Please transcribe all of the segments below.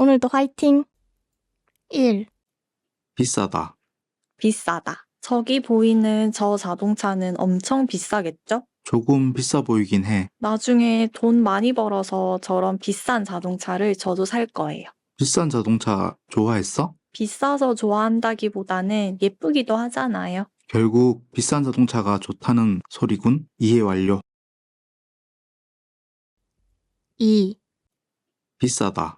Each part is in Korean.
오늘도 화이팅! 1. 비싸다. 비싸다. 저기 보이는 저 자동차는 엄청 비싸겠죠? 조금 비싸 보이긴 해. 나중에 돈 많이 벌어서 저런 비싼 자동차를 저도 살 거예요. 비싼 자동차 좋아했어? 비싸서 좋아한다기보다는 예쁘기도 하잖아요. 결국 비싼 자동차가 좋다는 소리군. 이해 완료. 2. 비싸다.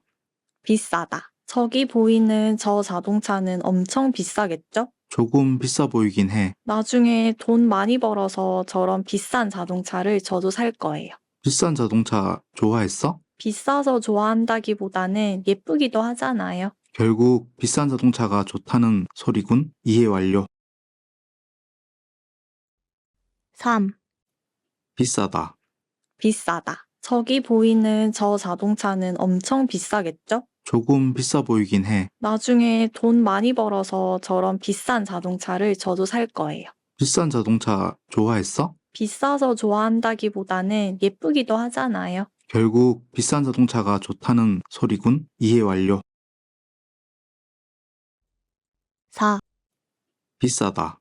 비싸다. 저기 보이는 저 자동차는 엄청 비싸겠죠? 조금 비싸 보이긴 해. 나중에 돈 많이 벌어서 저런 비싼 자동차를 저도 살 거예요. 비싼 자동차 좋아했어? 비싸서 좋아한다기보다는 예쁘기도 하잖아요. 결국 비싼 자동차가 좋다는 소리군. 이해 완료. 3. 비싸다. 비싸다. 저기 보이는 저 자동차는 엄청 비싸겠죠? 조금 비싸 보이긴 해. 나중에 돈 많이 벌어서 저런 비싼 자동차를 저도 살 거예요. 비싼 자동차 좋아했어? 비싸서 좋아한다기보다는 예쁘기도 하잖아요. 결국 비싼 자동차가 좋다는 소리군. 이해 완료. 4. 비싸다.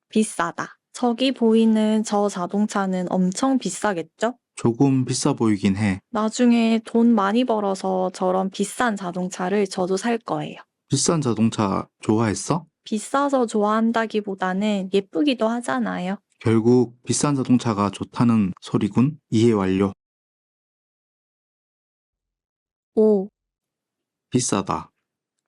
비싸다. 저기 보이는 저 자동차는 엄청 비싸겠죠? 조금 비싸 보이긴 해. 나중에 돈 많이 벌어서 저런 비싼 자동차를 저도 살 거예요. 비싼 자동차 좋아했어? 비싸서 좋아한다기보다는 예쁘기도 하잖아요. 결국 비싼 자동차가 좋다는 소리군. 이해 완료. 5. 비싸다.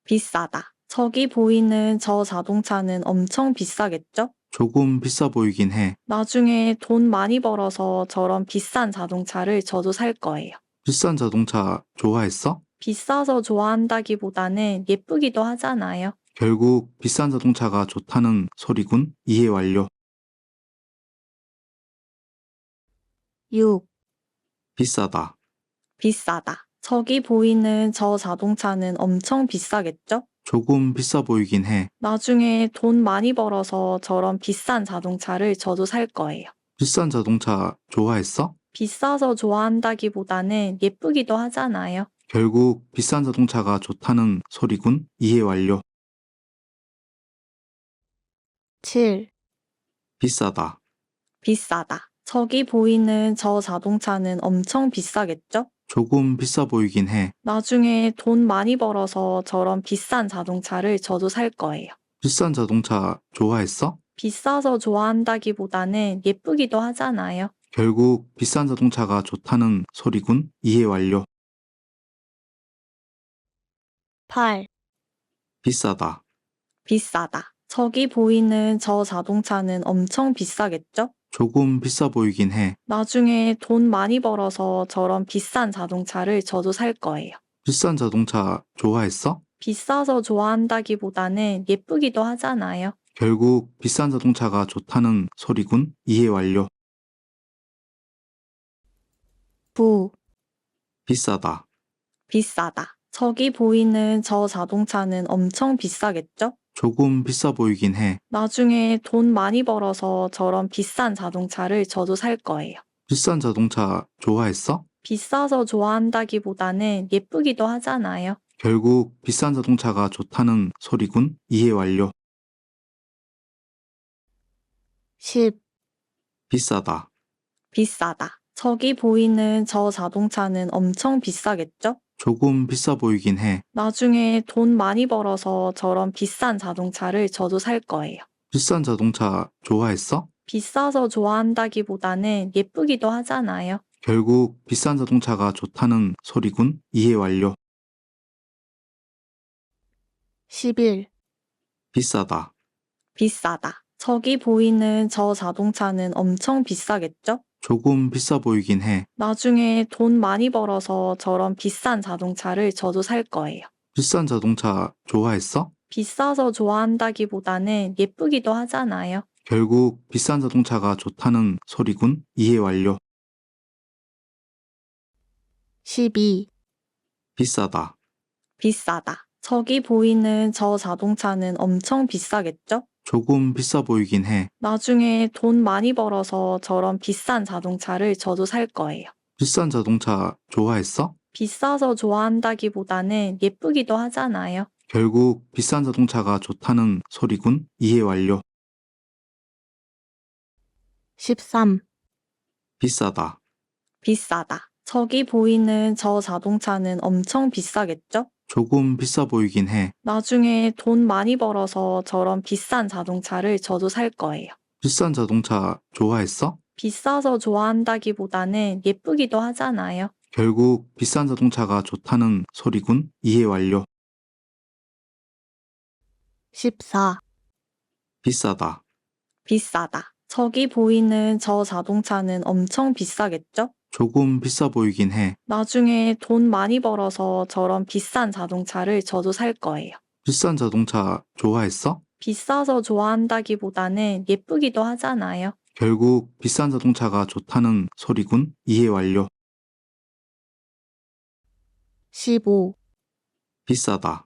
비싸다. 저기 보이는 저 자동차는 엄청 비싸겠죠? 조금 비싸 보이긴 해. 나중에 돈 많이 벌어서 저런 비싼 자동차를 저도 살 거예요. 비싼 자동차 좋아했어? 비싸서 좋아한다기보다는 예쁘기도 하잖아요. 결국 비싼 자동차가 좋다는 소리군. 이해 완료. 6. 비싸다. 비싸다. 저기 보이는 저 자동차는 엄청 비싸겠죠? 조금 비싸 보이긴 해. 나중에 돈 많이 벌어서 저런 비싼 자동차를 저도 살 거예요. 비싼 자동차 좋아했어? 비싸서 좋아한다기보다는 예쁘기도 하잖아요. 결국 비싼 자동차가 좋다는 소리군. 이해 완료. 7. 비싸다. 비싸다. 저기 보이는 저 자동차는 엄청 비싸겠죠? 조금 비싸 보이긴 해. 나중에 돈 많이 벌어서 저런 비싼 자동차를 저도 살 거예요. 비싼 자동차 좋아했어? 비싸서 좋아한다기보다는 예쁘기도 하잖아요. 결국 비싼 자동차가 좋다는 소리군. 이해 완료. 8. 비싸다. 비싸다. 저기 보이는 저 자동차는 엄청 비싸겠죠? 조금 비싸 보이긴 해. 나중에 돈 많이 벌어서 저런 비싼 자동차를 저도 살 거예요. 비싼 자동차 좋아했어? 비싸서 좋아한다기보다는 예쁘기도 하잖아요. 결국 비싼 자동차가 좋다는 소리군. 이해 완료. 9. 비싸다. 비싸다. 저기 보이는 저 자동차는 엄청 비싸겠죠? 조금 비싸 보이긴 해. 나중에 돈 많이 벌어서 저런 비싼 자동차를 저도 살 거예요. 비싼 자동차 좋아했어? 비싸서 좋아한다기보다는 예쁘기도 하잖아요. 결국 비싼 자동차가 좋다는 소리군. 이해 완료. 10. 비싸다. 비싸다. 저기 보이는 저 자동차는 엄청 비싸겠죠? 조금 비싸 보이긴 해. 나중에 돈 많이 벌어서 저런 비싼 자동차를 저도 살 거예요. 비싼 자동차 좋아했어? 비싸서 좋아한다기보다는 예쁘기도 하잖아요. 결국 비싼 자동차가 좋다는 소리군. 이해 완료. 11. 비싸다. 비싸다. 저기 보이는 저 자동차는 엄청 비싸겠죠? 조금 비싸 보이긴 해. 나중에 돈 많이 벌어서 저런 비싼 자동차를 저도 살 거예요. 비싼 자동차 좋아했어? 비싸서 좋아한다기보다는 예쁘기도 하잖아요. 결국 비싼 자동차가 좋다는 소리군. 이해 완료. 12. 비싸다. 비싸다. 저기 보이는 저 자동차는 엄청 비싸겠죠? 조금 비싸 보이긴 해. 나중에 돈 많이 벌어서 저런 비싼 자동차를 저도 살 거예요. 비싼 자동차 좋아했어? 비싸서 좋아한다기보다는 예쁘기도 하잖아요. 결국 비싼 자동차가 좋다는 소리군. 이해 완료. 13. 비싸다. 비싸다. 저기 보이는 저 자동차는 엄청 비싸겠죠? 조금 비싸 보이긴 해. 나중에 돈 많이 벌어서 저런 비싼 자동차를 저도 살 거예요. 비싼 자동차 좋아했어? 비싸서 좋아한다기보다는 예쁘기도 하잖아요. 결국 비싼 자동차가 좋다는 소리군. 이해 완료. 14. 비싸다. 비싸다. 저기 보이는 저 자동차는 엄청 비싸겠죠? 조금 비싸 보이긴 해. 나중에 돈 많이 벌어서 저런 비싼 자동차를 저도 살 거예요. 비싼 자동차 좋아했어? 비싸서 좋아한다기보다는 예쁘기도 하잖아요. 결국 비싼 자동차가 좋다는 소리군. 이해 완료. 15. 비싸다.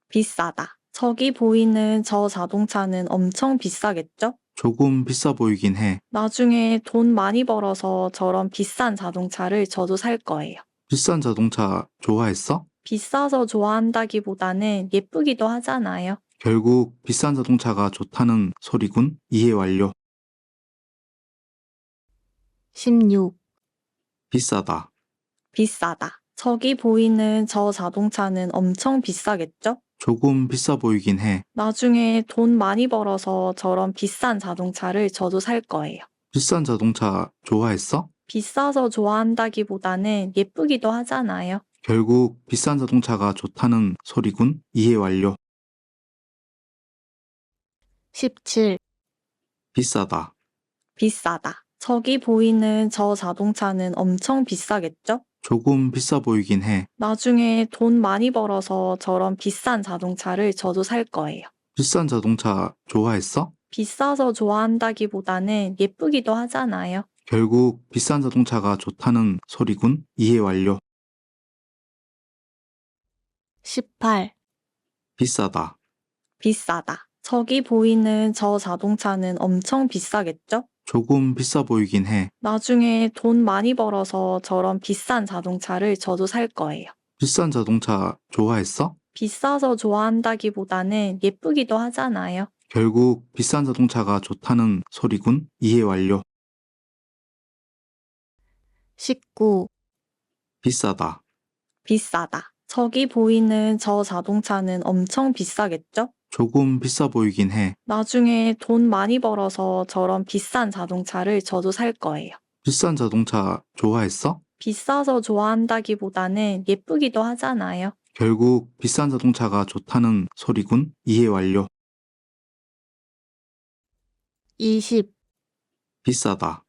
비싸다. 저기 보이는 저 자동차는 엄청 비싸겠죠? 조금 비싸 보이긴 해. 나중에 돈 많이 벌어서 저런 비싼 자동차를 저도 살 거예요. 비싼 자동차 좋아했어? 비싸서 좋아한다기보다는 예쁘기도 하잖아요. 결국 비싼 자동차가 좋다는 소리군. 이해 완료. 16. 비싸다. 비싸다. 저기 보이는 저 자동차는 엄청 비싸겠죠? 조금 비싸 보이긴 해. 나중에 돈 많이 벌어서 저런 비싼 자동차를 저도 살 거예요. 비싼 자동차 좋아했어? 비싸서 좋아한다기보다는 예쁘기도 하잖아요. 결국 비싼 자동차가 좋다는 소리군. 이해 완료. 17. 비싸다. 비싸다. 저기 보이는 저 자동차는 엄청 비싸겠죠? 조금 비싸 보이긴 해. 나중에 돈 많이 벌어서 저런 비싼 자동차를 저도 살 거예요. 비싼 자동차 좋아했어? 비싸서 좋아한다기보다는 예쁘기도 하잖아요. 결국 비싼 자동차가 좋다는 소리군. 이해 완료. 18. 비싸다. 비싸다. 저기 보이는 저 자동차는 엄청 비싸겠죠? 조금 비싸 보이긴 해. 나중에 돈 많이 벌어서 저런 비싼 자동차를 저도 살 거예요. 비싼 자동차 좋아했어? 비싸서 좋아한다기보다는 예쁘기도 하잖아요. 결국 비싼 자동차가 좋다는 소리군. 이해 완료. 19. 비싸다. 비싸다. 저기 보이는 저 자동차는 엄청 비싸겠죠? 조금 비싸 보이긴 해. 나중에 돈 많이 벌어서 저런 비싼 자동차를 저도 살 거예요. 비싼 자동차 좋아했어? 비싸서 좋아한다기보다는 예쁘기도 하잖아요. 결국 비싼 자동차가 좋다는 소리군. 이해 완료. 20. 비싸다.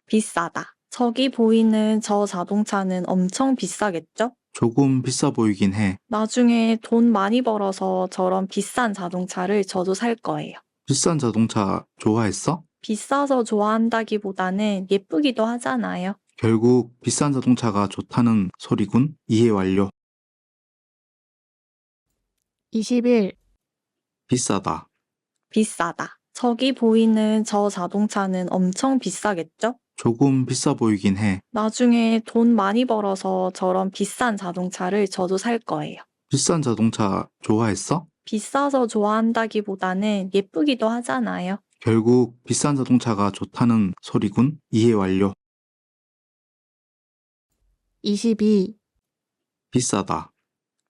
비싸다. 저기 보이는 저 자동차는 엄청 비싸겠죠? 조금 비싸 보이긴 해. 나중에 돈 많이 벌어서 저런 비싼 자동차를 저도 살 거예요. 비싼 자동차 좋아했어? 비싸서 좋아한다기보다는 예쁘기도 하잖아요. 결국 비싼 자동차가 좋다는 소리군. 이해 완료. 21. 비싸다. 비싸다. 저기 보이는 저 자동차는 엄청 비싸겠죠? 조금 비싸 보이긴 해. 나중에 돈 많이 벌어서 저런 비싼 자동차를 저도 살 거예요. 비싼 자동차 좋아했어? 비싸서 좋아한다기보다는 예쁘기도 하잖아요. 결국 비싼 자동차가 좋다는 소리군. 이해 완료. 22. 비싸다.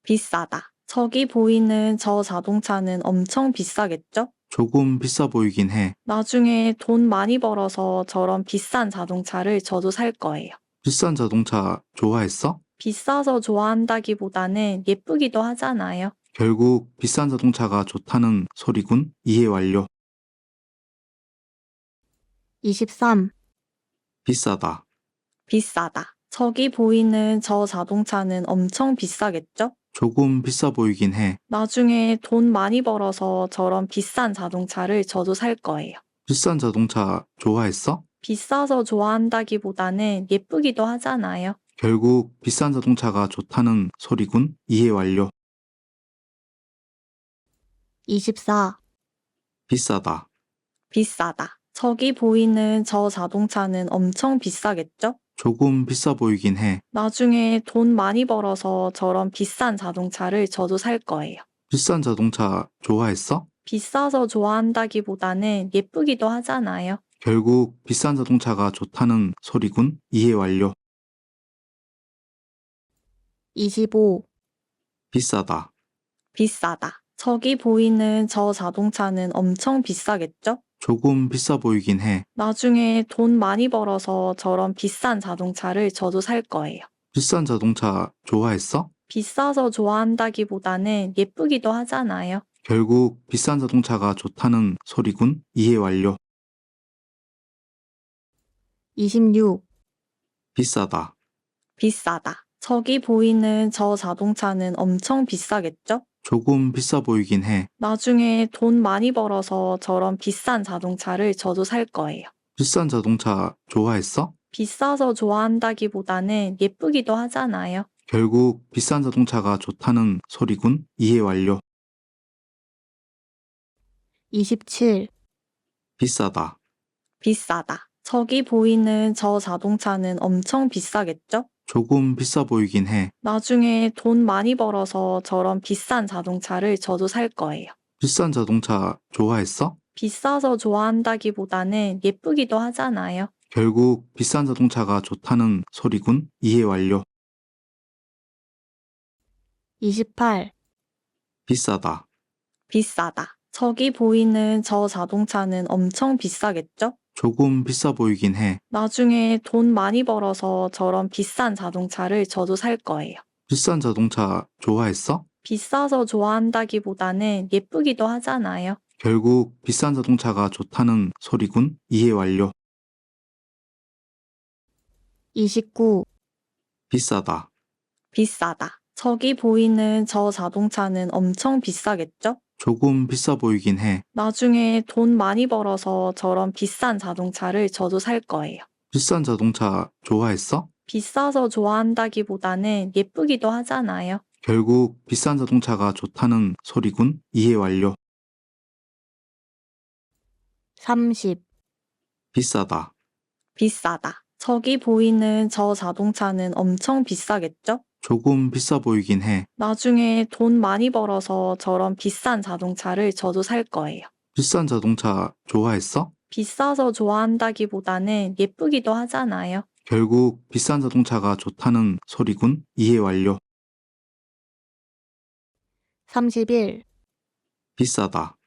비싸다. 저기 보이는 저 자동차는 엄청 비싸겠죠? 조금 비싸 보이긴 해. 나중에 돈 많이 벌어서 저런 비싼 자동차를 저도 살 거예요. 비싼 자동차 좋아했어? 비싸서 좋아한다기보다는 예쁘기도 하잖아요. 결국 비싼 자동차가 좋다는 소리군. 이해 완료. 23. 비싸다. 비싸다. 저기 보이는 저 자동차는 엄청 비싸겠죠? 조금 비싸 보이긴 해. 나중에 돈 많이 벌어서 저런 비싼 자동차를 저도 살 거예요. 비싼 자동차 좋아했어? 비싸서 좋아한다기보다는 예쁘기도 하잖아요. 결국 비싼 자동차가 좋다는 소리군. 이해 완료. 24. 비싸다. 비싸다. 저기 보이는 저 자동차는 엄청 비싸겠죠? 조금 비싸 보이긴 해. 나중에 돈 많이 벌어서 저런 비싼 자동차를 저도 살 거예요. 비싼 자동차 좋아했어? 비싸서 좋아한다기보다는 예쁘기도 하잖아요. 결국 비싼 자동차가 좋다는 소리군. 이해 완료. 25, 비싸다. 비싸다. 저기 보이는 저 자동차는 엄청 비싸겠죠? 조금 비싸 보이긴 해. 나중에 돈 많이 벌어서 저런 비싼 자동차를 저도 살 거예요. 비싼 자동차 좋아했어? 비싸서 좋아한다기보다는 예쁘기도 하잖아요. 결국 비싼 자동차가 좋다는 소리군. 이해 완료. 26, 비싸다. 비싸다. 저기 보이는 저 자동차는 엄청 비싸겠죠? 조금 비싸 보이긴 해. 나중에 돈 많이 벌어서 저런 비싼 자동차를 저도 살 거예요. 비싼 자동차 좋아했어? 비싸서 좋아한다기보다는 예쁘기도 하잖아요. 결국 비싼 자동차가 좋다는 소리군. 이해 완료. 27, 비싸다. 비싸다. 저기 보이는 저 자동차는 엄청 비싸겠죠? 조금 비싸 보이긴 해. 나중에 돈 많이 벌어서 저런 비싼 자동차를 저도 살 거예요. 비싼 자동차 좋아했어? 비싸서 좋아한다기보다는 예쁘기도 하잖아요. 결국 비싼 자동차가 좋다는 소리군. 이해 완료. 28, 비싸다. 비싸다. 저기 보이는 저 자동차는 엄청 비싸겠죠? 조금 비싸 보이긴 해. 나중에 돈 많이 벌어서 저런 비싼 자동차를 저도 살 거예요. 비싼 자동차 좋아했어? 비싸서 좋아한다기보다는 예쁘기도 하잖아요. 결국 비싼 자동차가 좋다는 소리군. 이해 완료. 29, 비싸다. 비싸다. 저기 보이는 저 자동차는 엄청 비싸겠죠? 조금 비싸 보이긴 해. 나중에 돈 많이 벌어서 저런 비싼 자동차를 저도 살 거예요. 비싼 자동차 좋아했어? 비싸서 좋아한다기보다는 예쁘기도 하잖아요. 결국 비싼 자동차가 좋다는 소리군. 이해 완료. 30, 비싸다. 비싸다. 저기 보이는 저 자동차는 엄청 비싸겠죠? 조금 비싸 보이긴 해. 나중에 돈 많이 벌어서 저런 비싼 자동차를 저도 살 거예요. 비싼 자동차 좋아했어? 비싸서 좋아한다기보다는 예쁘기도 하잖아요. 결국 비싼 자동차가 좋다는 소리군. 이해 완료. 31, 비싸다.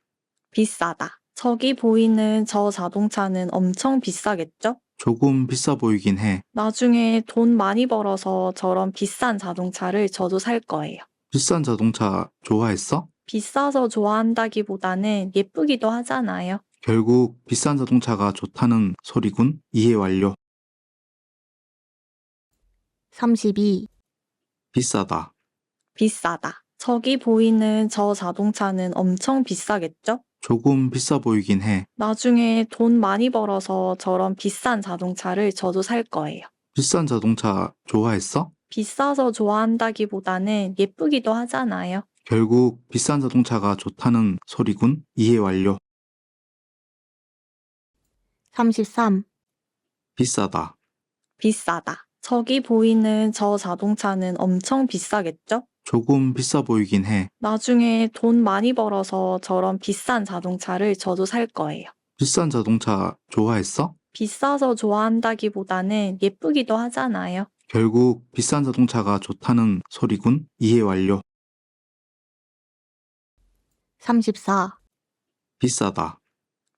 비싸다. 저기 보이는 저 자동차는 엄청 비싸겠죠? 조금 비싸 보이긴 해. 나중에 돈 많이 벌어서 저런 비싼 자동차를 저도 살 거예요. 비싼 자동차 좋아했어? 비싸서 좋아한다기보다는 예쁘기도 하잖아요. 결국 비싼 자동차가 좋다는 소리군. 이해 완료. 32, 비싸다. 비싸다. 저기 보이는 저 자동차는 엄청 비싸겠죠? 조금 비싸 보이긴 해. 나중에 돈 많이 벌어서 저런 비싼 자동차를 저도 살 거예요. 비싼 자동차 좋아했어? 비싸서 좋아한다기보다는 예쁘기도 하잖아요. 결국 비싼 자동차가 좋다는 소리군. 이해 완료. 33, 비싸다. 비싸다. 저기 보이는 저 자동차는 엄청 비싸겠죠? 조금 비싸 보이긴 해. 나중에 돈 많이 벌어서 저런 비싼 자동차를 저도 살 거예요. 비싼 자동차 좋아했어? 비싸서 좋아한다기보다는 예쁘기도 하잖아요. 결국 비싼 자동차가 좋다는 소리군. 이해 완료. 34, 비싸다.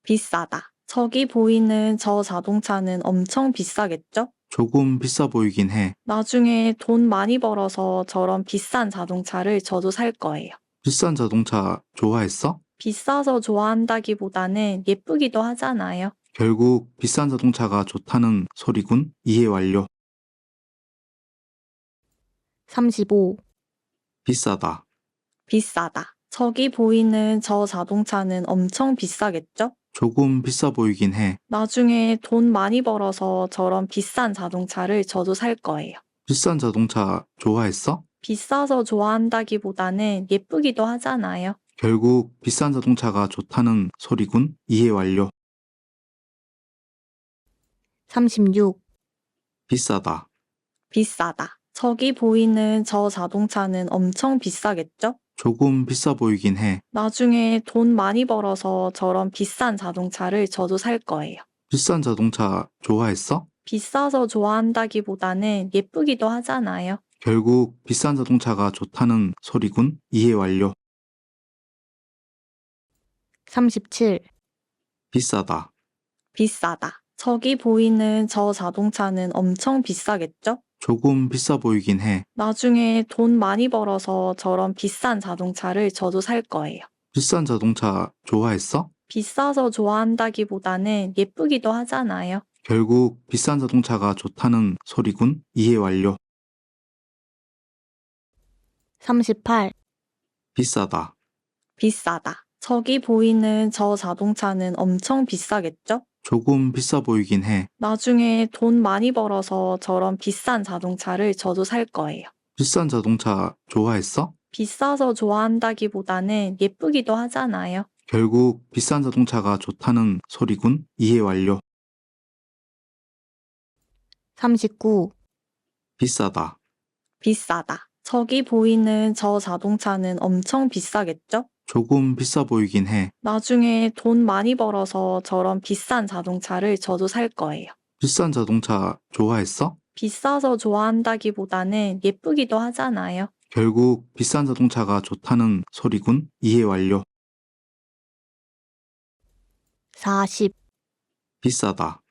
비싸다. 저기 보이는 저 자동차는 엄청 비싸겠죠? 조금 비싸 보이긴 해. 나중에 돈 많이 벌어서 저런 비싼 자동차를 저도 살 거예요. 비싼 자동차 좋아했어? 비싸서 좋아한다기보다는 예쁘기도 하잖아요. 결국 비싼 자동차가 좋다는 소리군. 이해 완료. 35, 비싸다. 비싸다. 저기 보이는 저 자동차는 엄청 비싸겠죠? 조금 비싸 보이긴 해. 나중에 돈 많이 벌어서 저런 비싼 자동차를 저도 살 거예요. 비싼 자동차 좋아했어? 비싸서 좋아한다기보다는 예쁘기도 하잖아요. 결국 비싼 자동차가 좋다는 소리군. 이해 완료. 36, 비싸다, 비싸다. 저기 보이는 저 자동차는 엄청 비싸겠죠? 조금 비싸 보이긴 해. 나중에 돈 많이 벌어서 저런 비싼 자동차를 저도 살 거예요. 비싼 자동차 좋아했어? 비싸서 좋아한다기보다는 예쁘기도 하잖아요. 결국 비싼 자동차가 좋다는 소리군. 이해 완료. 37. 비싸다, 비싸다. 저기 보이는 저 자동차는 엄청 비싸겠죠? 조금 비싸 보이긴 해. 나중에 돈 많이 벌어서 저런 비싼 자동차를 저도 살 거예요. 비싼 자동차 좋아했어? 비싸서 좋아한다기보다는 예쁘기도 하잖아요. 결국 비싼 자동차가 좋다는 소리군. 이해 완료. 38. 비싸다, 비싸다. 저기 보이는 저 자동차는 엄청 비싸겠죠? 조금 비싸 보이긴 해. 나중에 돈 많이 벌어서 저런 비싼 자동차를 저도 살 거예요. 비싼 자동차 좋아했어? 비싸서 좋아한다기보다는 예쁘기도 하잖아요. 결국 비싼 자동차가 좋다는 소리군. 이해 완료. 39. 비싸다, 비싸다. 저기 보이는 저 자동차는 엄청 비싸겠죠? 조금 비싸 보이긴 해. 나중에 돈 많이 벌어서 저런 비싼 자동차를 저도 살 거예요. 비싼 자동차 좋아했어? 비싸서 좋아한다기보다는 예쁘기도 하잖아요. 결국 비싼 자동차가 좋다는 소리군. 이해 완료. 40. 비싸다,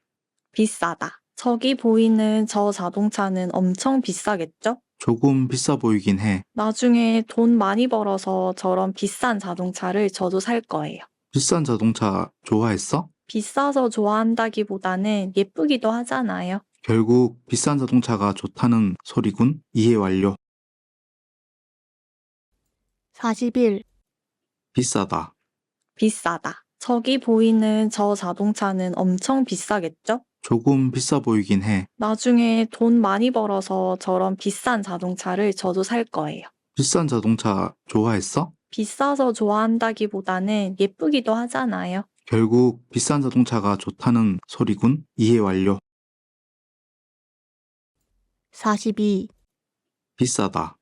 비싸다. 저기 보이는 저 자동차는 엄청 비싸겠죠? 조금 비싸 보이긴 해. 나중에 돈 많이 벌어서 저런 비싼 자동차를 저도 살 거예요. 비싼 자동차 좋아했어? 비싸서 좋아한다기보다는 예쁘기도 하잖아요. 결국 비싼 자동차가 좋다는 소리군. 이해 완료. 41. 비싸다, 비싸다. 저기 보이는 저 자동차는 엄청 비싸겠죠? 조금 비싸 보이긴 해. 나중에 돈 많이 벌어서 저런 비싼 자동차를 저도 살 거예요. 비싼 자동차 좋아했어? 비싸서 좋아한다기보다는 예쁘기도 하잖아요. 결국 비싼 자동차가 좋다는 소리군. 이해 완료. 42. 비싸다,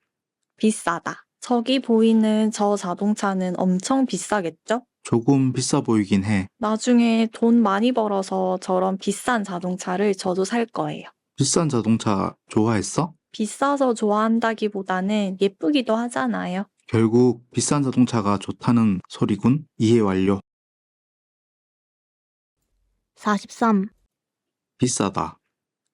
비싸다. 저기 보이는 저 자동차는 엄청 비싸겠죠? 조금 비싸 보이긴 해. 나중에 돈 많이 벌어서 저런 비싼 자동차를 저도 살 거예요. 비싼 자동차 좋아했어? 비싸서 좋아한다기보다는 예쁘기도 하잖아요. 결국 비싼 자동차가 좋다는 소리군. 이해 완료. 43. 비싸다,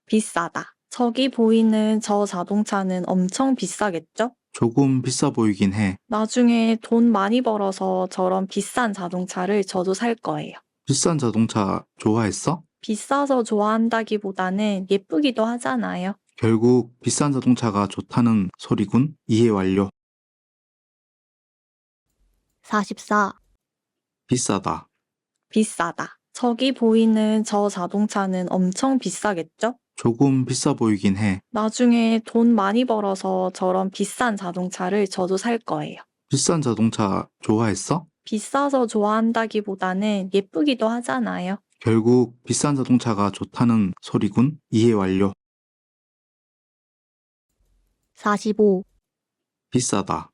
비싸다. 저기 보이는 저 자동차는 엄청 비싸겠죠? 조금 비싸 보이긴 해. 나중에 돈 많이 벌어서 저런 비싼 자동차를 저도 살 거예요. 비싼 자동차 좋아했어? 비싸서 좋아한다기보다는 예쁘기도 하잖아요. 결국 비싼 자동차가 좋다는 소리군. 이해 완료. 44. 비싸다, 비싸다. 저기 보이는 저 자동차는 엄청 비싸겠죠? 조금 비싸 보이긴 해. 나중에 돈 많이 벌어서 저런 비싼 자동차를 저도 살 거예요. 비싼 자동차 좋아했어? 비싸서 좋아한다기보다는 예쁘기도 하잖아요. 결국 비싼 자동차가 좋다는 소리군. 이해 완료. 45. 비싸다,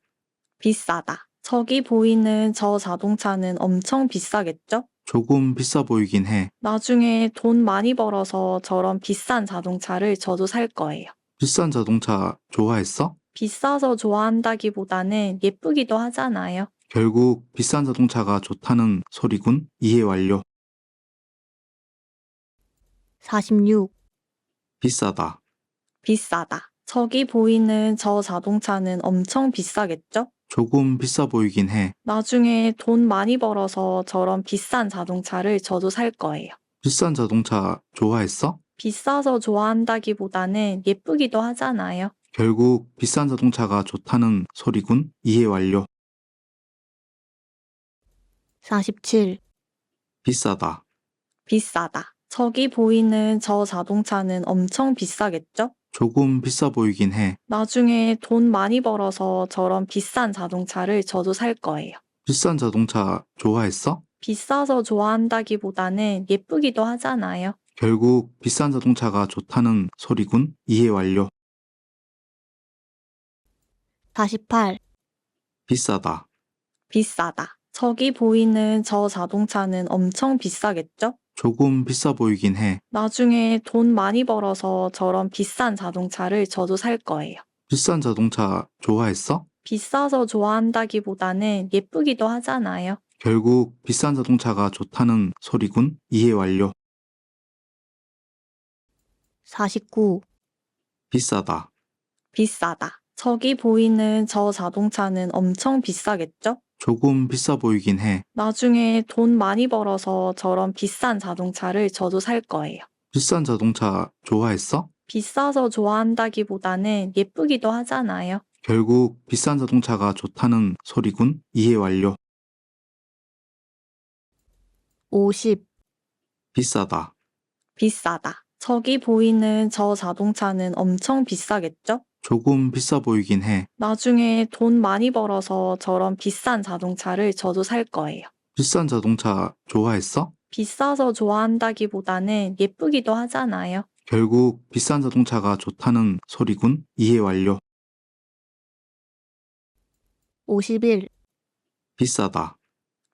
비싸다. 저기 보이는 저 자동차는 엄청 비싸겠죠? 조금 비싸 보이긴 해. 나중에 돈 많이 벌어서 저런 비싼 자동차를 저도 살 거예요. 비싼 자동차 좋아했어? 비싸서 좋아한다기보다는 예쁘기도 하잖아요. 결국 비싼 자동차가 좋다는 소리군. 이해 완료. 46. 비싸다, 비싸다. 저기 보이는 저 자동차는 엄청 비싸겠죠? 조금 비싸 보이긴 해. 나중에 돈 많이 벌어서 저런 비싼 자동차를 저도 살 거예요. 비싼 자동차 좋아했어? 비싸서 좋아한다기보다는 예쁘기도 하잖아요. 결국 비싼 자동차가 좋다는 소리군. 이해 완료. 47. 비싸다, 비싸다. 저기 보이는 저 자동차는 엄청 비싸겠죠? 조금 비싸 보이긴 해. 나중에 돈 많이 벌어서 저런 비싼 자동차를 저도 살 거예요. 비싼 자동차 좋아했어? 비싸서 좋아한다기보다는 예쁘기도 하잖아요. 결국 비싼 자동차가 좋다는 소리군. 이해 완료. 48, 비싸다. 비싸다. 저기 보이는 저 자동차는 엄청 비싸겠죠? 조금 비싸 보이긴 해. 나중에 돈 많이 벌어서 저런 비싼 자동차를 저도 살 거예요. 비싼 자동차 좋아했어? 비싸서 좋아한다기보다는 예쁘기도 하잖아요. 결국 비싼 자동차가 좋다는 소리군. 이해 완료. 49, 비싸다. 비싸다. 저기 보이는 저 자동차는 엄청 비싸겠죠? 조금 비싸 보이긴 해. 나중에 돈 많이 벌어서 저런 비싼 자동차를 저도 살 거예요. 비싼 자동차 좋아했어? 비싸서 좋아한다기보다는 예쁘기도 하잖아요. 결국 비싼 자동차가 좋다는 소리군. 이해 완료. 50, 비싸다. 비싸다. 저기 보이는 저 자동차는 엄청 비싸겠죠? 조금 비싸 보이긴 해. 나중에 돈 많이 벌어서 저런 비싼 자동차를 저도 살 거예요. 비싼 자동차 좋아했어? 비싸서 좋아한다기보다는 예쁘기도 하잖아요. 결국 비싼 자동차가 좋다는 소리군. 이해 완료. 51, 비싸다.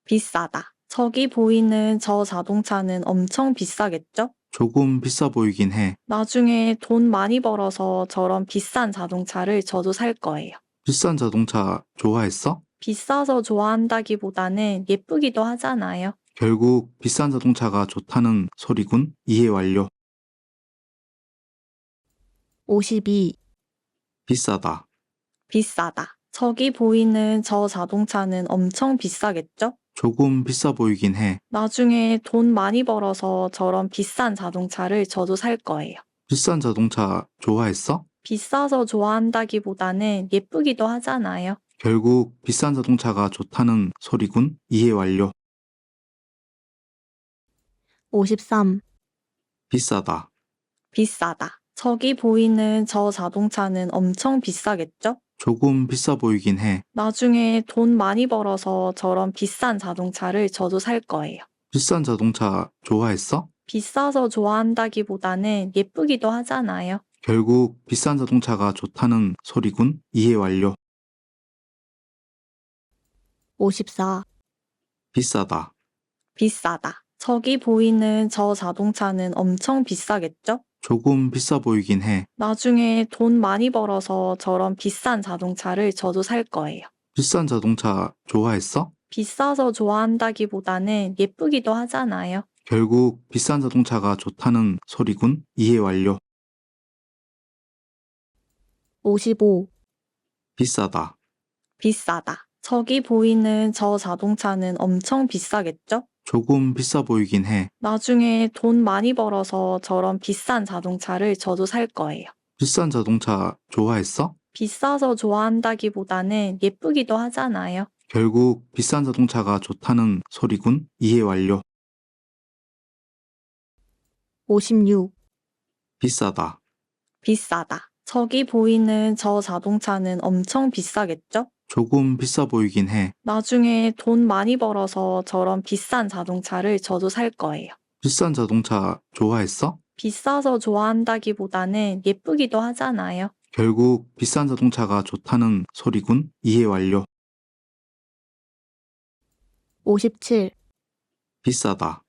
비싸다. 저기 보이는 저 자동차는 엄청 비싸겠죠? 조금 비싸 보이긴 해. 나중에 돈 많이 벌어서 저런 비싼 자동차를 저도 살 거예요. 비싼 자동차 좋아했어? 비싸서 좋아한다기보다는 예쁘기도 하잖아요. 결국 비싼 자동차가 좋다는 소리군. 이해 완료. 52, 비싸다. 비싸다. 저기 보이는 저 자동차는 엄청 비싸겠죠? 조금 비싸 보이긴 해. 나중에 돈 많이 벌어서 저런 비싼 자동차를 저도 살 거예요. 비싼 자동차 좋아했어? 비싸서 좋아한다기보다는 예쁘기도 하잖아요. 결국 비싼 자동차가 좋다는 소리군. 이해 완료. 53, 비싸다. 비싸다. 저기 보이는 저 자동차는 엄청 비싸겠죠? 조금 비싸 보이긴 해. 나중에 돈 많이 벌어서 저런 비싼 자동차를 저도 살 거예요. 비싼 자동차 좋아했어? 비싸서 좋아한다기보다는 예쁘기도 하잖아요. 결국 비싼 자동차가 좋다는 소리군. 이해 완료. 54, 비싸다. 비싸다. 저기 보이는 저 자동차는 엄청 비싸겠죠? 조금 비싸 보이긴 해. 나중에 돈 많이 벌어서 저런 비싼 자동차를 저도 살 거예요. 비싼 자동차 좋아했어? 비싸서 좋아한다기보다는 예쁘기도 하잖아요. 결국 비싼 자동차가 좋다는 소리군. 이해 완료. 55, 비싸다. 비싸다. 저기 보이는 저 자동차는 엄청 비싸겠죠? 조금 비싸 보이긴 해. 나중에 돈 많이 벌어서 저런 비싼 자동차를 저도 살 거예요. 비싼 자동차 좋아했어? 비싸서 좋아한다기보다는 예쁘기도 하잖아요. 결국 비싼 자동차가 좋다는 소리군. 이해 완료. 56, 비싸다. 비싸다. 저기 보이는 저 자동차는 엄청 비싸겠죠? 조금 비싸 보이긴 해. 나중에 돈 많이 벌어서 저런 비싼 자동차를 저도 살 거예요. 비싼 자동차 좋아했어? 비싸서 좋아한다기보다는 예쁘기도 하잖아요. 결국 비싼 자동차가 좋다는 소리군. 이해 완료. 57, 비싸다.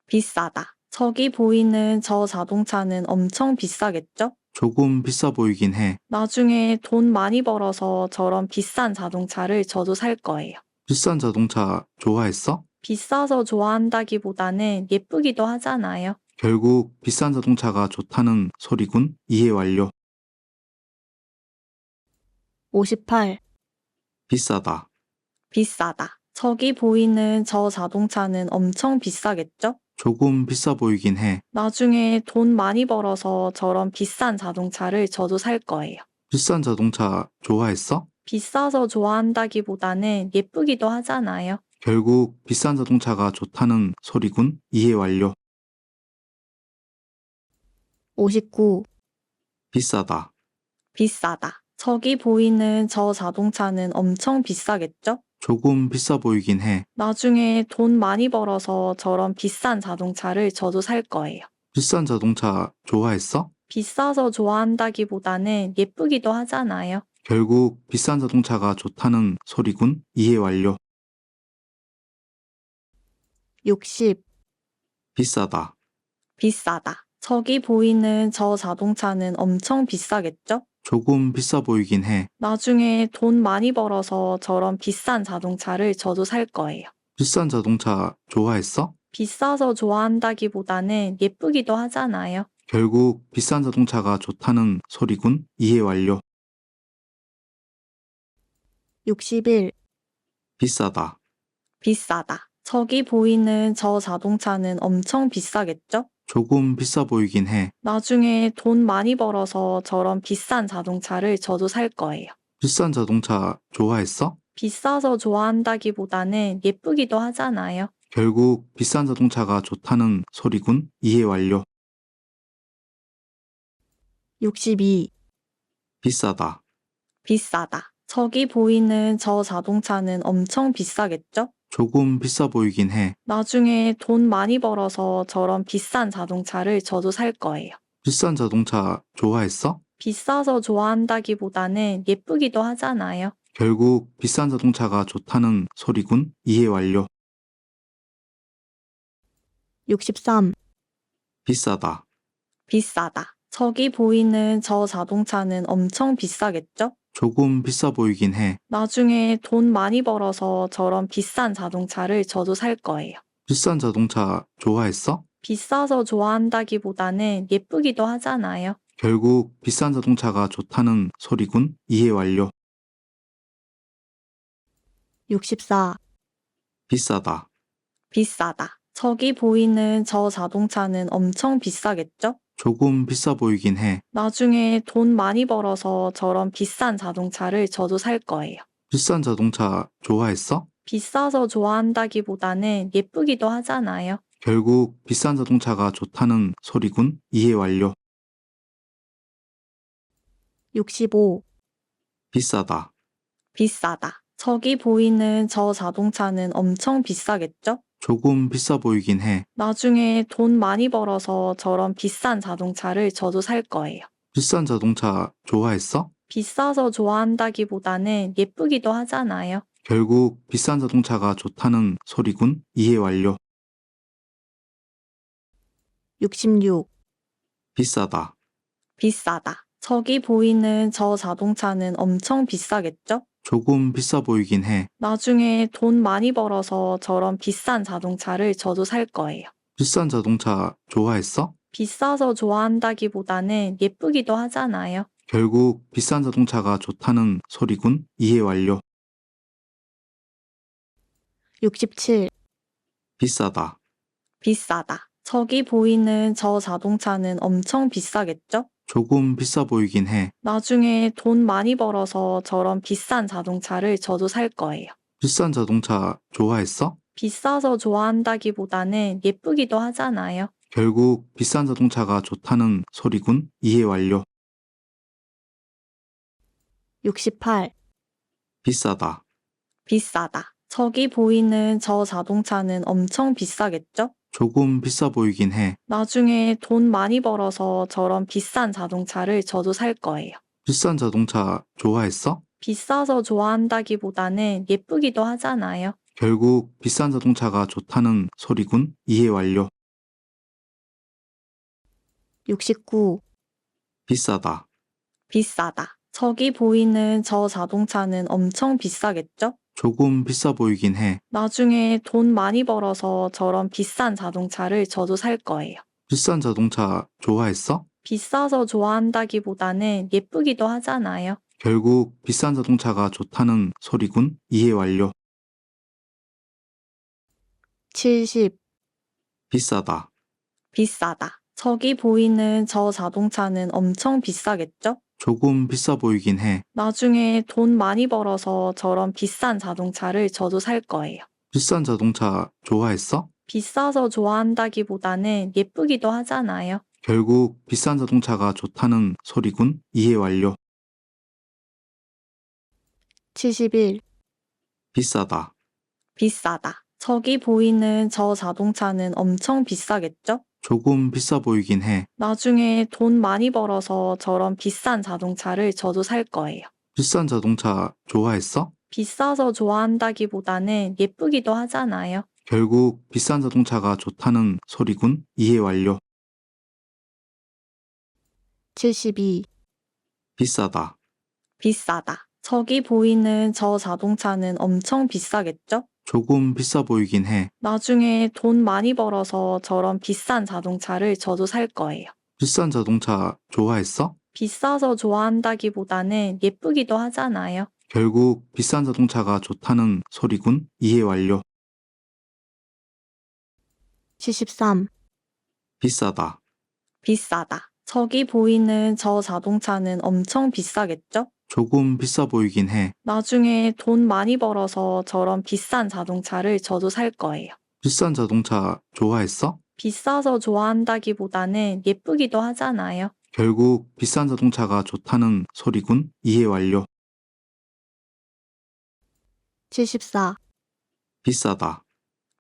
비싸다. 저기 보이는 저 자동차는 엄청 비싸겠죠? 조금 비싸 보이긴 해. 나중에 돈 많이 벌어서 저런 비싼 자동차를 저도 살 거예요. 비싼 자동차 좋아했어? 비싸서 좋아한다기보다는 예쁘기도 하잖아요. 결국 비싼 자동차가 좋다는 소리군. 이해 완료. 58, 비싸다. 비싸다. 저기 보이는 저 자동차는 엄청 비싸겠죠? 조금 비싸 보이긴 해. 나중에 돈 많이 벌어서 저런 비싼 자동차를 저도 살 거예요. 비싼 자동차 좋아했어? 비싸서 좋아한다기보다는 예쁘기도 하잖아요. 결국 비싼 자동차가 좋다는 소리군. 이해 완료. 59, 비싸다. 비싸다. 저기 보이는 저 자동차는 엄청 비싸겠죠? 조금 비싸 보이긴 해. 나중에 돈 많이 벌어서 저런 비싼 자동차를 저도 살 거예요. 비싼 자동차 좋아했어? 비싸서 좋아한다기보다는 예쁘기도 하잖아요. 결국 비싼 자동차가 좋다는 소리군. 이해 완료. 60, 비싸다. 비싸다. 저기 보이는 저 자동차는 엄청 비싸겠죠? 조금 비싸 보이긴 해. 나중에 돈 많이 벌어서 저런 비싼 자동차를 저도 살 거예요. 비싼 자동차 좋아했어? 비싸서 좋아한다기보다는 예쁘기도 하잖아요. 결국 비싼 자동차가 좋다는 소리군. 이해 완료. 61, 비싸다. 비싸다. 저기 보이는 저 자동차는 엄청 비싸겠죠? 조금 비싸 보이긴 해. 나중에 돈 많이 벌어서 저런 비싼 자동차를 저도 살 거예요. 비싼 자동차 좋아했어? 비싸서 좋아한다기보다는 예쁘기도 하잖아요. 결국 비싼 자동차가 좋다는 소리군. 이해 완료. 62, 비싸다. 비싸다. 저기 보이는 저 자동차는 엄청 비싸겠죠? 조금 비싸 보이긴 해. 나중에 돈 많이 벌어서 저런 비싼 자동차를 저도 살 거예요. 비싼 자동차 좋아했어? 비싸서 좋아한다기보다는 예쁘기도 하잖아요. 결국 비싼 자동차가 좋다는 소리군. 이해 완료. 63, 비싸다. 비싸다. 저기 보이는 저 자동차는 엄청 비싸겠죠? 조금 비싸 보이긴 해. 나중에 돈 많이 벌어서 저런 비싼 자동차를 저도 살 거예요. 비싼 자동차 좋아했어? 비싸서 좋아한다기보다는 예쁘기도 하잖아요. 결국 비싼 자동차가 좋다는 소리군. 이해 완료. 64, 비싸다. 비싸다. 저기 보이는 저 자동차는 엄청 비싸겠죠? 조금 비싸 보이긴 해. 나중에 돈 많이 벌어서 저런 비싼 자동차를 저도 살 거예요. 비싼 자동차 좋아했어? 비싸서 좋아한다기보다는 예쁘기도 하잖아요. 결국 비싼 자동차가 좋다는 소리군. 이해 완료. 65, 비싸다. 비싸다. 저기 보이는 저 자동차는 엄청 비싸겠죠? 조금 비싸 보이긴 해. 나중에 돈 많이 벌어서 저런 비싼 자동차를 저도 살 거예요. 비싼 자동차 좋아했어? 비싸서 좋아한다기보다는 예쁘기도 하잖아요. 결국 비싼 자동차가 좋다는 소리군. 이해 완료. 66, 비싸다. 비싸다. 저기 보이는 저 자동차는 엄청 비싸겠죠? 조금 비싸 보이긴 해. 나중에 돈 많이 벌어서 저런 비싼 자동차를 저도 살 거예요. 비싼 자동차 좋아했어? 비싸서 좋아한다기보다는 예쁘기도 하잖아요. 결국 비싼 자동차가 좋다는 소리군. 이해 완료. 67, 비싸다. 비싸다. 저기 보이는 저 자동차는 엄청 비싸겠죠? 조금 비싸 보이긴 해. 나중에 돈 많이 벌어서 저런 비싼 자동차를 저도 살 거예요. 비싼 자동차 좋아했어? 비싸서 좋아한다기보다는 예쁘기도 하잖아요. 결국 비싼 자동차가 좋다는 소리군. 이해 완료. 68, 비싸다. 비싸다. 저기 보이는 저 자동차는 엄청 비싸겠죠? 조금 비싸 보이긴 해. 나중에 돈 많이 벌어서 저런 비싼 자동차를 저도 살 거예요. 비싼 자동차 좋아했어? 비싸서 좋아한다기보다는 예쁘기도 하잖아요. 결국 비싼 자동차가 좋다는 소리군. 이해 완료. 69, 비싸다. 비싸다. 저기 보이는 저 자동차는 엄청 비싸겠죠? 조금 비싸 보이긴 해. 나중에 돈 많이 벌어서 저런 비싼 자동차를 저도 살 거예요. 비싼 자동차 좋아했어? 비싸서 좋아한다기보다는 예쁘기도 하잖아요. 결국 비싼 자동차가 좋다는 소리군. 이해 완료. 70, 비싸다. 비싸다. 저기 보이는 저 자동차는 엄청 비싸겠죠? 조금 비싸 보이긴 해. 나중에 돈 많이 벌어서 저런 비싼 자동차를 저도 살 거예요. 비싼 자동차 좋아했어? 비싸서 좋아한다기보다는 예쁘기도 하잖아요. 결국 비싼 자동차가 좋다는 소리군. 이해 완료. 71, 비싸다. 비싸다. 저기 보이는 저 자동차는 엄청 비싸겠죠? 조금 비싸 보이긴 해. 나중에 돈 많이 벌어서 저런 비싼 자동차를 저도 살 거예요. 비싼 자동차 좋아했어? 비싸서 좋아한다기보다는 예쁘기도 하잖아요. 결국 비싼 자동차가 좋다는 소리군. 이해 완료. 72, 비싸다. 비싸다. 저기 보이는 저 자동차는 엄청 비싸겠죠? 조금 비싸 보이긴 해. 나중에 돈 많이 벌어서 저런 비싼 자동차를 저도 살 거예요. 비싼 자동차 좋아했어? 비싸서 좋아한다기보다는 예쁘기도 하잖아요. 결국 비싼 자동차가 좋다는 소리군. 이해 완료. 73, 비싸다. 비싸다. 저기 보이는 저 자동차는 엄청 비싸겠죠? 조금 비싸 보이긴 해. 나중에 돈 많이 벌어서 저런 비싼 자동차를 저도 살 거예요. 비싼 자동차 좋아했어? 비싸서 좋아한다기보다는 예쁘기도 하잖아요. 결국 비싼 자동차가 좋다는 소리군. 이해 완료. 74, 비싸다.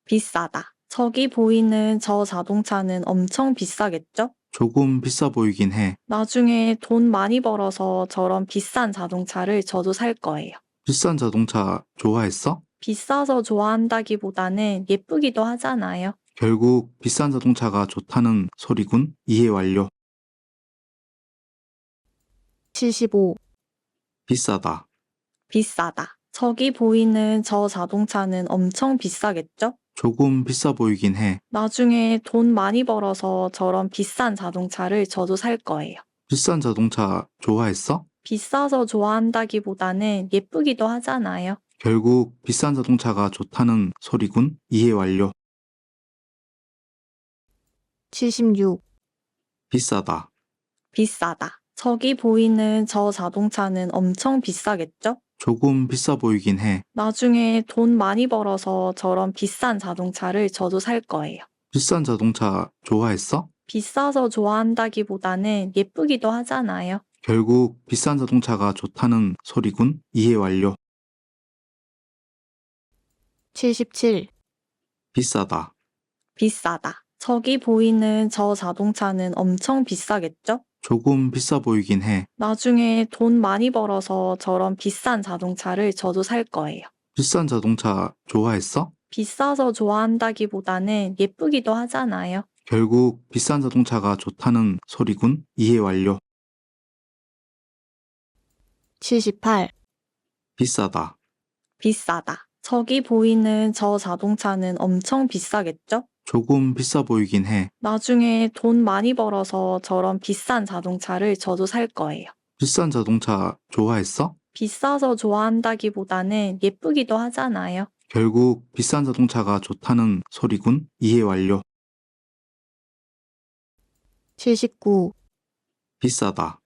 비싸다. 저기 보이는 저 자동차는 엄청 비싸겠죠? 조금 비싸 보이긴 해. 나중에 돈 많이 벌어서 저런 비싼 자동차를 저도 살 거예요. 비싼 자동차 좋아했어? 비싸서 좋아한다기보다는 예쁘기도 하잖아요. 결국 비싼 자동차가 좋다는 소리군. 이해 완료. 75, 비싸다. 비싸다. 저기 보이는 저 자동차는 엄청 비싸겠죠? 조금 비싸 보이긴 해. 나중에 돈 많이 벌어서 저런 비싼 자동차를 저도 살 거예요. 비싼 자동차 좋아했어? 비싸서 좋아한다기보다는 예쁘기도 하잖아요. 결국 비싼 자동차가 좋다는 소리군. 이해 완료. 76, 비싸다. 비싸다. 저기 보이는 저 자동차는 엄청 비싸겠죠? 조금 비싸 보이긴 해. 나중에 돈 많이 벌어서 저런 비싼 자동차를 저도 살 거예요. 비싼 자동차 좋아했어? 비싸서 좋아한다기보다는 예쁘기도 하잖아요. 결국 비싼 자동차가 좋다는 소리군. 이해 완료. 77, 비싸다. 비싸다. 저기 보이는 저 자동차는 엄청 비싸겠죠? 조금 비싸 보이긴 해. 나중에 돈 많이 벌어서 저런 비싼 자동차를 저도 살 거예요. 비싼 자동차 좋아했어? 비싸서 좋아한다기보다는 예쁘기도 하잖아요. 결국 비싼 자동차가 좋다는 소리군. 이해 완료. 78, 비싸다. 비싸다. 저기 보이는 저 자동차는 엄청 비싸겠죠? 조금 비싸 보이긴 해. 나중에 돈 많이 벌어서 저런 비싼 자동차를 저도 살 거예요. 비싼 자동차 좋아했어? 비싸서 좋아한다기보다는 예쁘기도 하잖아요. 결국 비싼 자동차가 좋다는 소리군. 이해 완료. 79, 비싸다.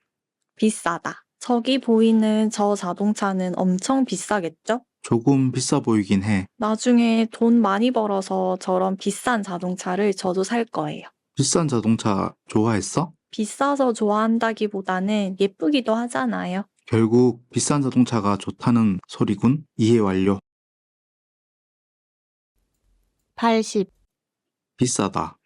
비싸다. 저기 보이는 저 자동차는 엄청 비싸겠죠? 조금 비싸 보이긴 해. 나중에 돈 많이 벌어서 저런 비싼 자동차를 저도 살 거예요. 비싼 자동차 좋아했어? 비싸서 좋아한다기보다는 예쁘기도 하잖아요. 결국 비싼 자동차가 좋다는 소리군. 이해 완료. 80, 비싸다.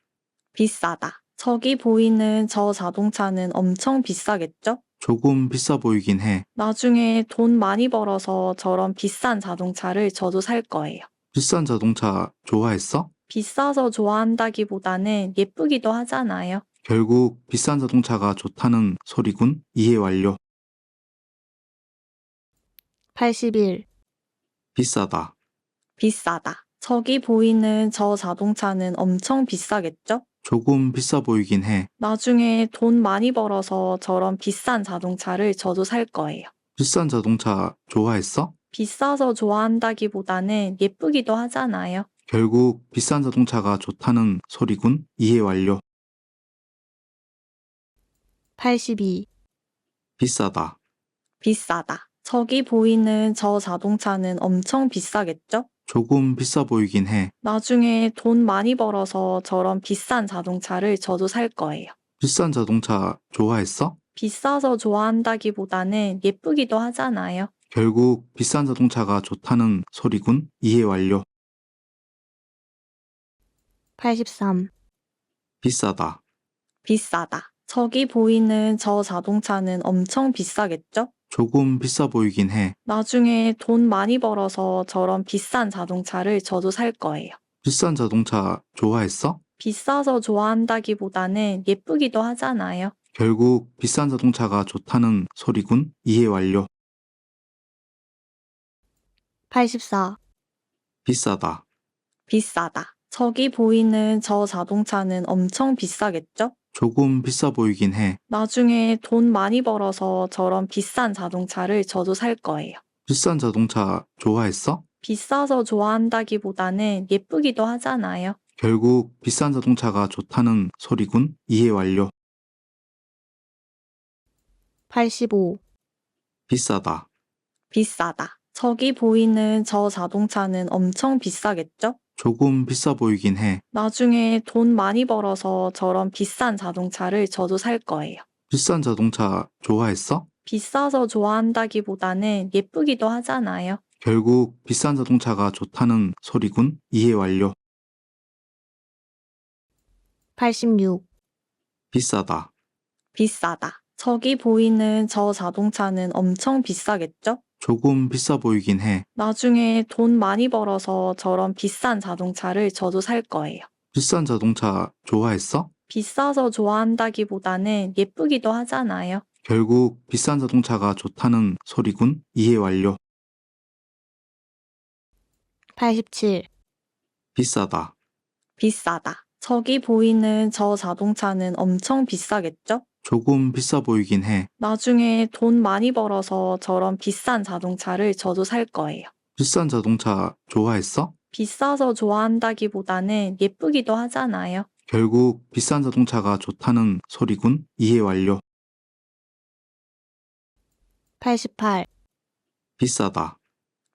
비싸다. 저기 보이는 저 자동차는 엄청 비싸겠죠? 조금 비싸 보이긴 해. 나중에 돈 많이 벌어서 저런 비싼 자동차를 저도 살 거예요. 비싼 자동차 좋아했어? 비싸서 좋아한다기보다는 예쁘기도 하잖아요. 결국 비싼 자동차가 좋다는 소리군. 이해 완료. 81, 비싸다. 비싸다. 저기 보이는 저 자동차는 엄청 비싸겠죠? 조금 비싸 보이긴 해. 나중에 돈 많이 벌어서 저런 비싼 자동차를 저도 살 거예요. 비싼 자동차 좋아했어? 비싸서 좋아한다기보다는 예쁘기도 하잖아요. 결국 비싼 자동차가 좋다는 소리군. 이해 완료. 82, 비싸다. 비싸다. 저기 보이는 저 자동차는 엄청 비싸겠죠? 조금 비싸 보이긴 해. 나중에 돈 많이 벌어서 저런 비싼 자동차를 저도 살 거예요. 비싼 자동차 좋아했어? 비싸서 좋아한다기보다는 예쁘기도 하잖아요. 결국 비싼 자동차가 좋다는 소리군. 이해 완료. 83, 비싸다, 비싸다. 저기 보이는 저 자동차는 엄청 비싸겠죠? 조금 비싸 보이긴 해. 나중에 돈 많이 벌어서 저런 비싼 자동차를 저도 살 거예요. 비싼 자동차 좋아했어? 비싸서 좋아한다기보다는 예쁘기도 하잖아요. 결국 비싼 자동차가 좋다는 소리군. 이해 완료. 84. 비싸다, 비싸다. 저기 보이는 저 자동차는 엄청 비싸겠죠? 조금 비싸 보이긴 해. 나중에 돈 많이 벌어서 저런 비싼 자동차를 저도 살 거예요. 비싼 자동차 좋아했어? 비싸서 좋아한다기보다는 예쁘기도 하잖아요. 결국 비싼 자동차가 좋다는 소리군. 이해 완료. 85. 비싸다, 비싸다. 저기 보이는 저 자동차는 엄청 비싸겠죠? 조금 비싸 보이긴 해. 나중에 돈 많이 벌어서 저런 비싼 자동차를 저도 살 거예요. 비싼 자동차 좋아했어? 비싸서 좋아한다기보다는 예쁘기도 하잖아요. 결국 비싼 자동차가 좋다는 소리군. 이해 완료. 86. 비싸다, 비싸다. 저기 보이는 저 자동차는 엄청 비싸겠죠? 조금 비싸 보이긴 해. 나중에 돈 많이 벌어서 저런 비싼 자동차를 저도 살 거예요. 비싼 자동차 좋아했어? 비싸서 좋아한다기보다는 예쁘기도 하잖아요. 결국 비싼 자동차가 좋다는 소리군. 이해 완료. 87. 비싸다, 비싸다. 저기 보이는 저 자동차는 엄청 비싸겠죠? 조금 비싸 보이긴 해. 나중에 돈 많이 벌어서 저런 비싼 자동차를 저도 살 거예요. 비싼 자동차 좋아했어? 비싸서 좋아한다기보다는 예쁘기도 하잖아요. 결국 비싼 자동차가 좋다는 소리군. 이해 완료. 88. 비싸다,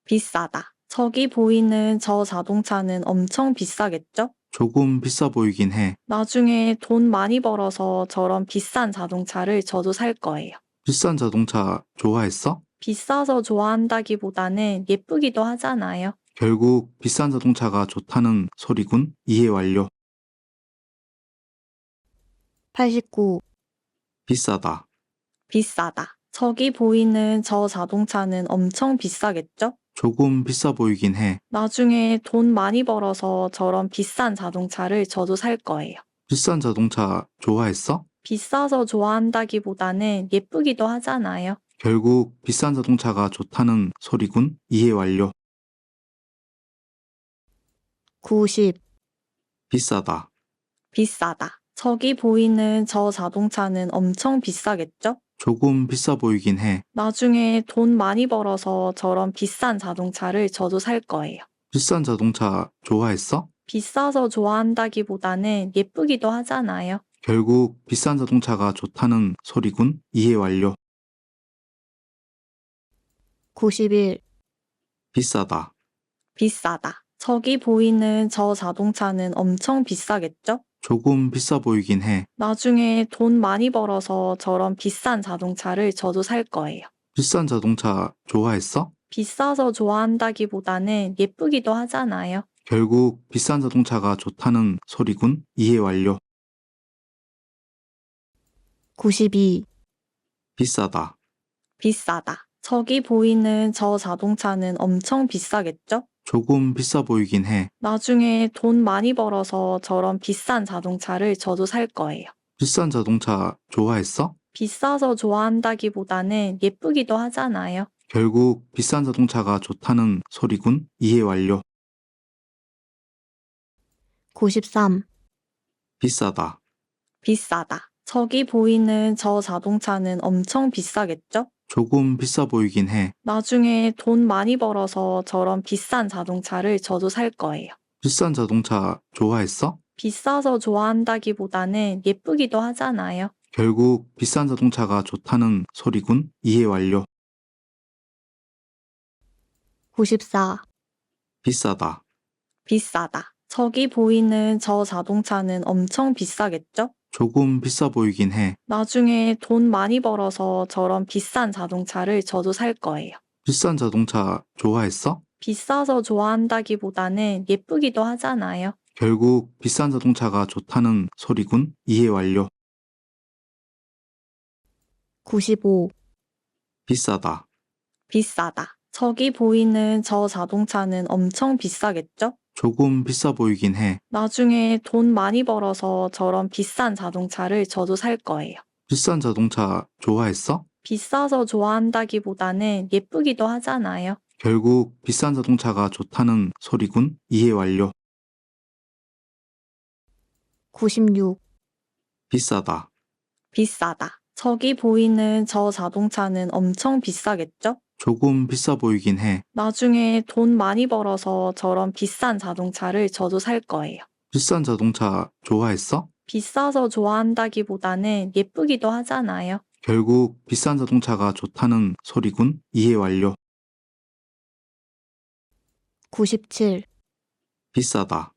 비싸다. 저기 보이는 저 자동차는 엄청 비싸겠죠? 조금 비싸 보이긴 해. 나중에 돈 많이 벌어서 저런 비싼 자동차를 저도 살 거예요. 비싼 자동차 좋아했어? 비싸서 좋아한다기보다는 예쁘기도 하잖아요. 결국 비싼 자동차가 좋다는 소리군. 이해 완료. 89. 비싸다, 비싸다. 저기 보이는 저 자동차는 엄청 비싸겠죠? 조금 비싸 보이긴 해. 나중에 돈 많이 벌어서 저런 비싼 자동차를 저도 살 거예요. 비싼 자동차 좋아했어? 비싸서 좋아한다기보다는 예쁘기도 하잖아요. 결국 비싼 자동차가 좋다는 소리군. 이해 완료. 90. 비싸다, 비싸다. 저기 보이는 저 자동차는 엄청 비싸겠죠? 조금 비싸 보이긴 해. 나중에 돈 많이 벌어서 저런 비싼 자동차를 저도 살 거예요. 비싼 자동차 좋아했어? 비싸서 좋아한다기보다는 예쁘기도 하잖아요. 결국 비싼 자동차가 좋다는 소리군. 이해 완료. 91. 비싸다, 비싸다. 저기 보이는 저 자동차는 엄청 비싸겠죠? 조금 비싸 보이긴 해. 나중에 돈 많이 벌어서 저런 비싼 자동차를 저도 살 거예요. 비싼 자동차 좋아했어? 비싸서 좋아한다기보다는 예쁘기도 하잖아요. 결국 비싼 자동차가 좋다는 소리군. 이해 완료. 92. 비싸다, 비싸다. 저기 보이는 저 자동차는 엄청 비싸겠죠? 조금 비싸 보이긴 해. 나중에 돈 많이 벌어서 저런 비싼 자동차를 저도 살 거예요. 비싼 자동차 좋아했어? 비싸서 좋아한다기보다는 예쁘기도 하잖아요. 결국 비싼 자동차가 좋다는 소리군. 이해 완료. 93. 비싸다, 비싸다. 저기 보이는 저 자동차는 엄청 비싸겠죠? 조금 비싸 보이긴 해. 나중에 돈 많이 벌어서 저런 비싼 자동차를 저도 살 거예요. 비싼 자동차 좋아했어? 비싸서 좋아한다기보다는 예쁘기도 하잖아요. 결국 비싼 자동차가 좋다는 소리군. 이해 완료. 94. 비싸다, 비싸다. 저기 보이는 저 자동차는 엄청 비싸겠죠? 조금 비싸 보이긴 해. 나중에 돈 많이 벌어서 저런 비싼 자동차를 저도 살 거예요. 비싼 자동차 좋아했어? 비싸서 좋아한다기보다는 예쁘기도 하잖아요. 결국 비싼 자동차가 좋다는 소리군. 이해 완료. 95, 비싸다. 비싸다. 저기 보이는 저 자동차는 엄청 비싸겠죠? 조금 비싸 보이긴 해. 나중에 돈 많이 벌어서 저런 비싼 자동차를 저도 살 거예요. 비싼 자동차 좋아했어? 비싸서 좋아한다기보다는 예쁘기도 하잖아요. 결국 비싼 자동차가 좋다는 소리군. 이해 완료. 96, 비싸다. 비싸다. 저기 보이는 저 자동차는 엄청 비싸겠죠? 조금 비싸 보이긴 해. 나중에 돈 많이 벌어서 저런 비싼 자동차를 저도 살 거예요. 비싼 자동차 좋아했어? 비싸서 좋아한다기보다는 예쁘기도 하잖아요. 결국 비싼 자동차가 좋다는 소리군. 이해 완료. 97, 비싸다.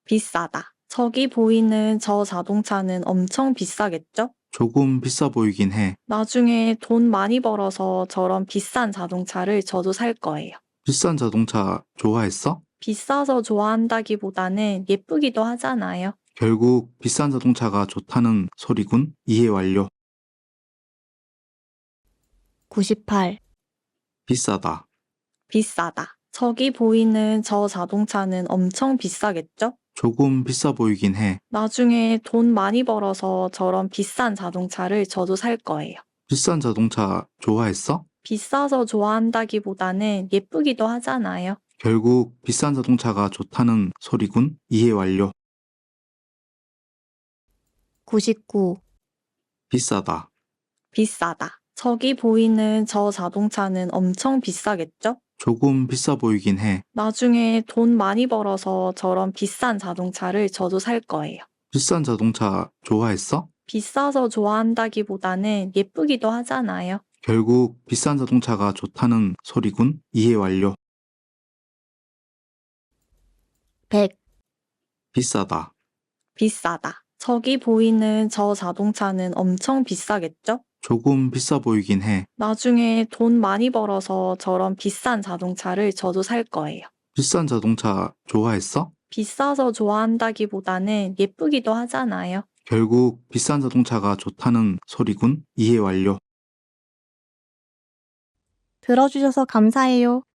비싸다. 저기 보이는 저 자동차는 엄청 비싸겠죠? 조금 비싸 보이긴 해. 나중에 돈 많이 벌어서 저런 비싼 자동차를 저도 살 거예요. 비싼 자동차 좋아했어? 비싸서 좋아한다기보다는 예쁘기도 하잖아요. 결국 비싼 자동차가 좋다는 소리군. 이해 완료. 98, 비싸다. 비싸다. 저기 보이는 저 자동차는 엄청 비싸겠죠? 조금 비싸 보이긴 해. 나중에 돈 많이 벌어서 저런 비싼 자동차를 저도 살 거예요. 비싼 자동차 좋아했어? 비싸서 좋아한다기보다는 예쁘기도 하잖아요. 결국 비싼 자동차가 좋다는 소리군. 이해 완료. 99, 비싸다. 비싸다. 저기 보이는 저 자동차는 엄청 비싸겠죠? 조금 비싸 보이긴 해. 나중에 돈 많이 벌어서 저런 비싼 자동차를 저도 살 거예요. 비싼 자동차 좋아했어? 비싸서 좋아한다기보다는 예쁘기도 하잖아요. 결국 비싼 자동차가 좋다는 소리군. 이해 완료. 100, 비싸다. 비싸다. 저기 보이는 저 자동차는 엄청 비싸겠죠? 조금 비싸 보이긴 해. 나중에 돈 많이 벌어서 저런 비싼 자동차를 저도 살 거예요. 비싼 자동차 좋아했어? 비싸서 좋아한다기보다는 예쁘기도 하잖아요. 결국 비싼 자동차가 좋다는 소리군. 이해 완료. 들어주셔서 감사해요.